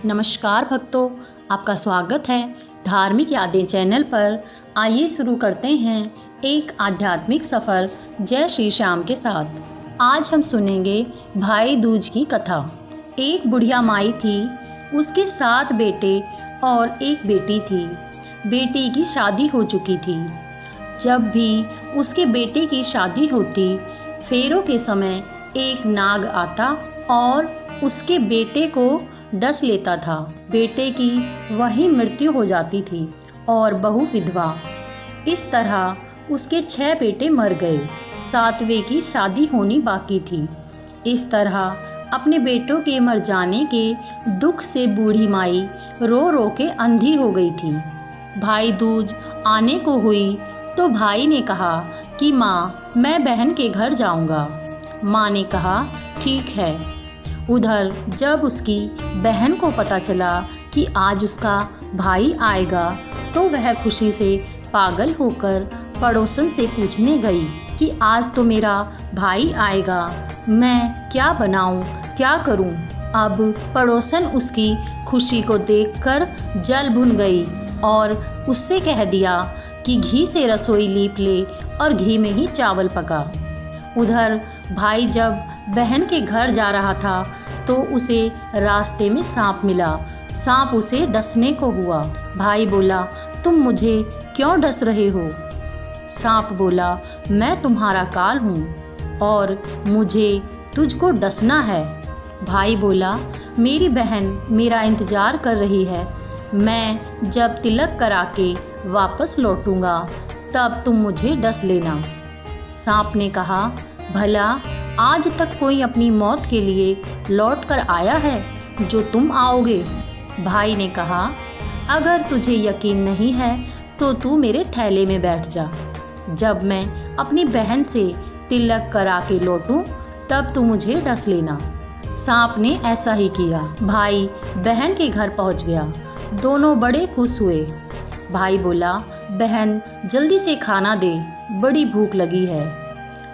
नमस्कार भक्तों, आपका स्वागत है धार्मिक यादें चैनल पर। आइए शुरू करते हैं एक आध्यात्मिक सफ़र जय श्री श्याम के साथ। आज हम सुनेंगे भाई दूज की कथा। एक बुढ़िया माई थी, उसके 7 बेटे और एक बेटी थी। बेटी की शादी हो चुकी थी। जब भी उसके बेटे की शादी होती, फेरों के समय एक नाग आता और उसके बेटे को डस लेता था। बेटे की वही मृत्यु हो जाती थी और बहू विधवा। इस तरह उसके 6 बेटे मर गए। 7वें की शादी होनी बाकी थी। इस तरह अपने बेटों के मर जाने के दुख से बूढ़ी माई रो रो के अंधी हो गई थी। भाई दूज आने को हुई तो भाई ने कहा कि माँ, मैं बहन के घर जाऊँगा। माँ ने कहा ठीक है। उधर जब उसकी बहन को पता चला कि आज उसका भाई आएगा तो वह खुशी से पागल होकर पड़ोसन से पूछने गई कि आज तो मेरा भाई आएगा, मैं क्या बनाऊं, क्या करूं। अब पड़ोसन उसकी खुशी को देखकर जल भुन गई और उससे कह दिया कि घी से रसोई लीप ले और घी में ही चावल पका। उधर भाई जब बहन के घर जा रहा था तो उसे रास्ते में सांप मिला। सांप उसे डसने को हुआ। भाई बोला, तुम मुझे क्यों डस रहे हो? सांप बोला, मैं तुम्हारा काल हूँ और मुझे तुझको डसना है। भाई बोला, मेरी बहन मेरा इंतज़ार कर रही है। मैं जब तिलक करा के वापस लौटूंगा तब तुम मुझे डस लेना। सांप ने कहा, भला आज तक कोई अपनी मौत के लिए लौट कर आया है जो तुम आओगे? भाई ने कहा, अगर तुझे यकीन नहीं है तो तू मेरे थैले में बैठ जा। जब मैं अपनी बहन से तिलक करा के लौटूं तब तू मुझे डस लेना। सांप ने ऐसा ही किया। भाई बहन के घर पहुंच गया। दोनों बड़े खुश हुए। भाई बोला, बहन जल्दी से खाना दे, बड़ी भूख लगी है।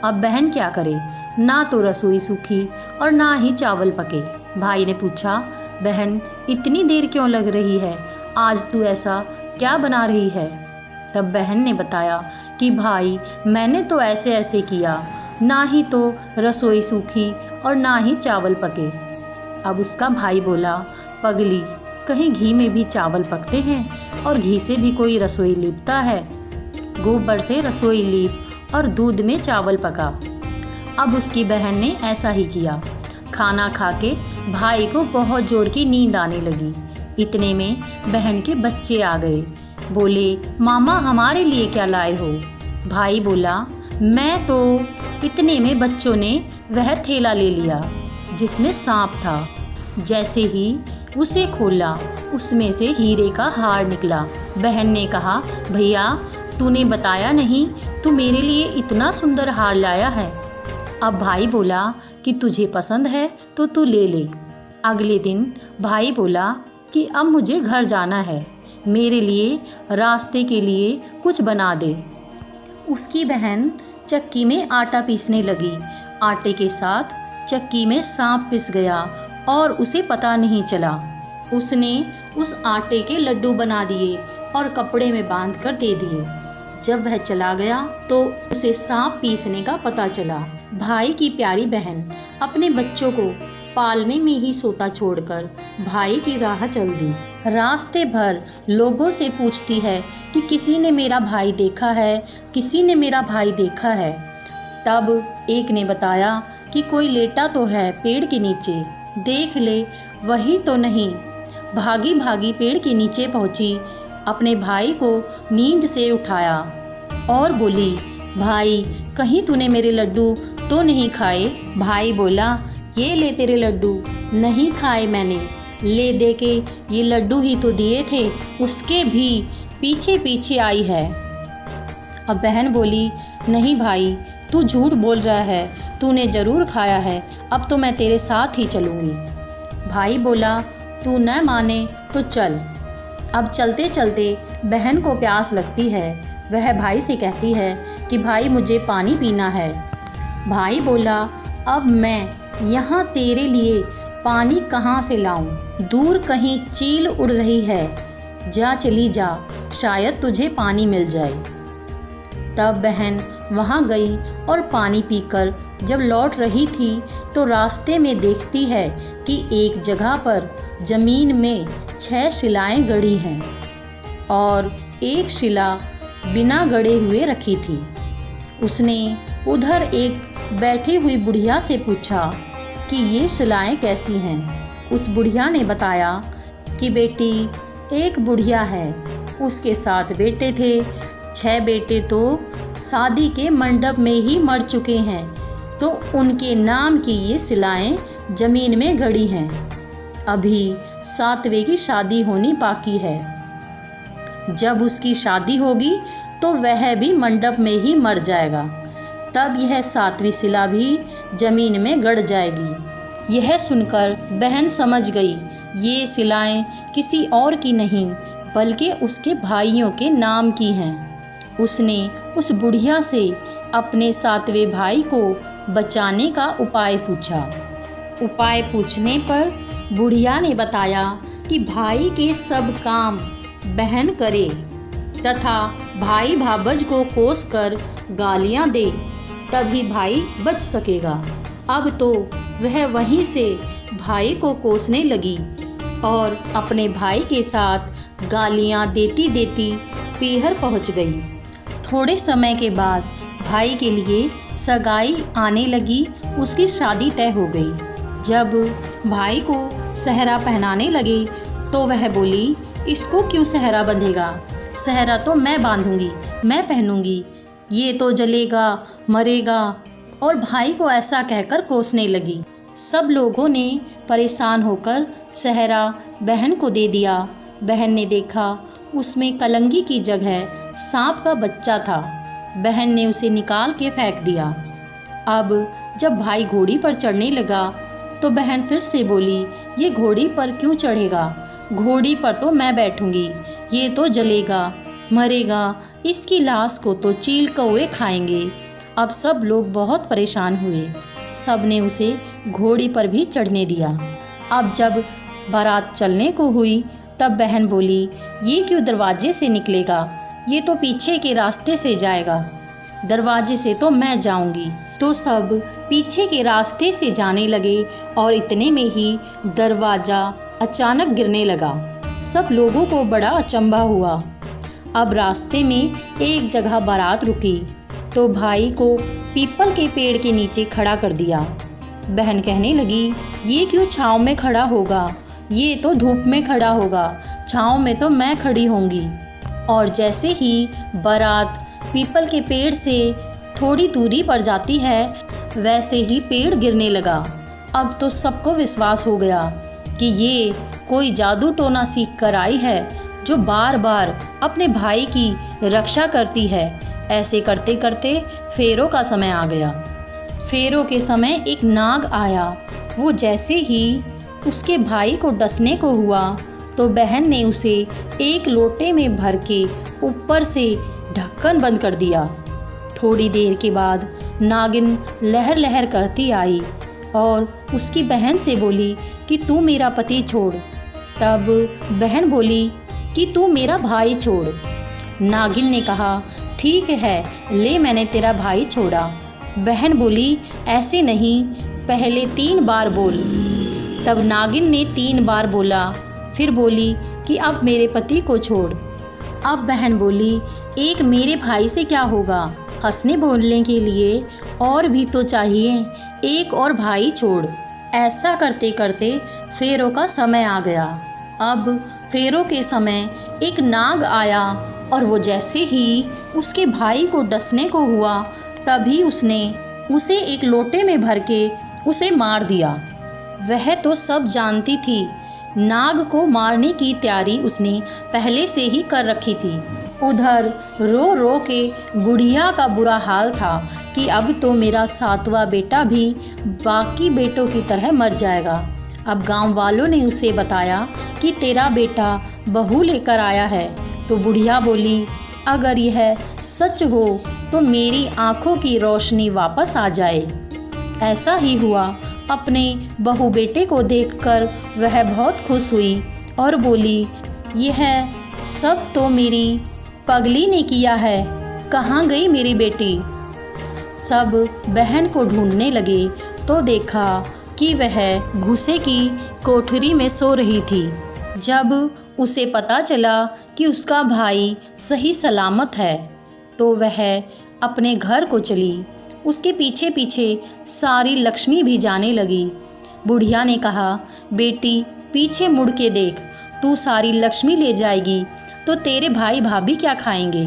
अब बहन क्या करे, ना तो रसोई सूखी और ना ही चावल पके। भाई ने पूछा, बहन इतनी देर क्यों लग रही है, आज तू ऐसा क्या बना रही है? तब बहन ने बताया कि भाई मैंने तो ऐसे ऐसे किया, ना ही तो रसोई सूखी और ना ही चावल पके। अब उसका भाई बोला, पगली, कहीं घी में भी चावल पकते हैं और घी से भी कोई रसोई लीपता है? गोबर से रसोई लीप और दूध में चावल पका। अब उसकी बहन ने ऐसा ही किया। खाना खा के भाई को बहुत जोर की नींद आने लगी। इतने में बहन के बच्चे आ गए। बोले, मामा हमारे लिए क्या लाए हो? भाई बोला, मैं तो। इतने में बच्चों ने वह थैला ले लिया जिसमें सांप था। जैसे ही उसे खोला, उसमें से हीरे का हार निकला। बहन ने कहा, भैया तूने बताया नहीं, तू मेरे लिए इतना सुंदर हार लाया है। अब भाई बोला कि तुझे पसंद है तो तू ले ले। अगले दिन भाई बोला कि अब मुझे घर जाना है, मेरे लिए रास्ते के लिए कुछ बना दे। उसकी बहन चक्की में आटा पीसने लगी। आटे के साथ चक्की में सांप पिस गया और उसे पता नहीं चला। उसने उस आटे के लड्डू बना दिए और कपड़े में बांध कर दे दिए। जब वह चला गया तो उसे सांप पीसने का पता चला। भाई की प्यारी बहन अपने बच्चों को पालने में ही सोता छोड़कर भाई की राह चल दी। रास्ते भर लोगों से पूछती है कि किसी ने मेरा भाई देखा है, किसी ने मेरा भाई देखा है। तब एक ने बताया कि कोई लेटा तो है पेड़ के नीचे, देख ले वही तो नहीं। भागी भागी पेड़ के नीचे पहुंची, अपने भाई को नींद से उठाया और बोली, भाई कहीं तूने मेरे लड्डू तो नहीं खाए? भाई बोला, ये ले तेरे लड्डू। नहीं खाए मैंने, ले दे के ये लड्डू ही तो दिए थे, उसके भी पीछे पीछे आई है। अब बहन बोली, नहीं भाई तू झूठ बोल रहा है, तूने ज़रूर खाया है, अब तो मैं तेरे साथ ही चलूँगी। भाई बोला, तू न माने तो चल। अब चलते चलते बहन को प्यास लगती है। वह भाई से कहती है कि भाई मुझे पानी पीना है। भाई बोला, अब मैं यहाँ तेरे लिए पानी कहाँ से लाऊं? दूर कहीं चील उड़ रही है, जा चली जा, शायद तुझे पानी मिल जाए। तब बहन वहाँ गई और पानी पीकर जब लौट रही थी तो रास्ते में देखती है कि एक जगह पर जमीन में 6 शिलाएं गड़ी हैं और एक शिला बिना गड़े हुए रखी थी। उसने उधर एक बैठी हुई बुढ़िया से पूछा कि ये शिलाएं कैसी हैं। उस बुढ़िया ने बताया कि बेटी, एक बुढ़िया है, उसके 7 बेटे थे। 6 बेटे तो शादी के मंडप में ही मर चुके हैं, तो उनके नाम की ये शिलाएं जमीन में गड़ी हैं। अभी 7वें की शादी होनी बाकी है। जब उसकी शादी होगी तो वह भी मंडप में ही मर जाएगा, तब यह 7वीं शिला भी जमीन में गड़ जाएगी। यह सुनकर बहन समझ गई ये शिलाएं किसी और की नहीं बल्कि उसके भाइयों के नाम की हैं। उसने उस बुढ़िया से अपने 7वें भाई को बचाने का उपाय पूछा। उपाय पूछने पर बुढ़िया ने बताया कि भाई के सब काम बहन करे तथा भाई भाबज को कोस कर गालियां दे, तभी भाई बच सकेगा। अब तो वह वहीं से भाई को कोसने लगी और अपने भाई के साथ गालियां देती देती पीहर पहुंच गई। थोड़े समय के बाद भाई के लिए सगाई आने लगी, उसकी शादी तय हो गई। जब भाई को सेहरा पहनाने लगे तो वह बोली, इसको क्यों सेहरा बंधेगा? सेहरा तो मैं बांधूंगी, मैं पहनूंगी, ये तो जलेगा मरेगा। और भाई को ऐसा कहकर कोसने लगी। सब लोगों ने परेशान होकर सेहरा बहन को दे दिया। बहन ने देखा उसमें कलंगी की जगह सांप का बच्चा था। बहन ने उसे निकाल के फेंक दिया। अब जब भाई घोड़ी पर चढ़ने लगा तो बहन फिर से बोली, ये घोड़ी पर क्यों चढ़ेगा? घोड़ी पर तो मैं बैठूंगी, ये तो जलेगा मरेगा, इसकी लाश को तो चील कौवे खाएंगे। अब सब लोग बहुत परेशान हुए। सब ने उसे घोड़ी पर भी चढ़ने दिया। अब जब बारात चलने को हुई तब बहन बोली, ये क्यों दरवाजे से निकलेगा? ये तो पीछे के रास्ते से जाएगा, दरवाजे से तो मैं जाऊंगी। तो सब पीछे के रास्ते से जाने लगे और इतने में ही दरवाज़ा अचानक गिरने लगा। सब लोगों को बड़ा अचंभा हुआ। अब रास्ते में एक जगह बारात रुकी तो भाई को पीपल के पेड़ के नीचे खड़ा कर दिया। बहन कहने लगी, ये क्यों छाँव में खड़ा होगा? ये तो धूप में खड़ा होगा, छाँव में तो मैं खड़ी होंगी। और जैसे ही बारात पीपल के पेड़ से थोड़ी दूरी पर जाती है वैसे ही पेड़ गिरने लगा। अब तो सबको विश्वास हो गया कि ये कोई जादू टोना सीख कर आई है जो बार बार अपने भाई की रक्षा करती है। ऐसे करते करते फेरों का समय आ गया। फेरों के समय एक नाग आया। वो जैसे ही उसके भाई को डसने को हुआ तो बहन ने उसे एक लोटे में भर के ऊपर से ढक्कन बंद कर दिया। थोड़ी देर के बाद नागिन लहर लहर करती आई और उसकी बहन से बोली कि तू मेरा पति छोड़। तब बहन बोली कि तू मेरा भाई छोड़। नागिन ने कहा, ठीक है ले, मैंने तेरा भाई छोड़ा। बहन बोली, ऐसे नहीं, पहले 3 बार बोल। तब नागिन ने 3 बार बोला। फिर बोली कि अब मेरे पति को छोड़। अब बहन बोली, एक मेरे भाई से क्या होगा? हंसने बोलने के लिए और भी तो चाहिए, एक और भाई छोड़। ऐसा करते करते फेरों का समय आ गया। अब फेरों के समय एक नाग आया और वो जैसे ही उसके भाई को डसने को हुआ तभी उसने उसे एक लोटे में भर के उसे मार दिया। वह तो सब जानती थी, नाग को मारने की तैयारी उसने पहले से ही कर रखी थी। उधर रो रो के बुढ़िया का बुरा हाल था कि अब तो मेरा 7वां बेटा भी बाकी बेटों की तरह मर जाएगा। अब गांव वालों ने उसे बताया कि तेरा बेटा बहू लेकर आया है। तो बुढ़िया बोली, अगर यह सच हो तो मेरी आंखों की रोशनी वापस आ जाए। ऐसा ही हुआ। अपने बहू बेटे को देखकर वह बहुत खुश हुई और बोली, यह सब तो मेरी पगली ने किया है, कहाँ गई मेरी बेटी। सब बहन को ढूंढने लगे तो देखा कि वह भूसे की कोठरी में सो रही थी। जब उसे पता चला कि उसका भाई सही सलामत है तो वह अपने घर को चली। उसके पीछे पीछे सारी लक्ष्मी भी जाने लगी। बुढ़िया ने कहा, बेटी पीछे मुड़ के देख, तू सारी लक्ष्मी ले जाएगी तो तेरे भाई भाभी क्या खाएंगे।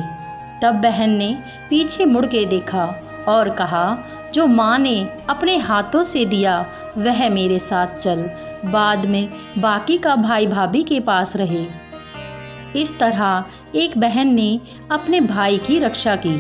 तब बहन ने पीछे मुड़ के देखा और कहा, जो माँ ने अपने हाथों से दिया वह मेरे साथ चल, बाद में बाकी का भाई भाभी के पास रहे। इस तरह एक बहन ने अपने भाई की रक्षा की।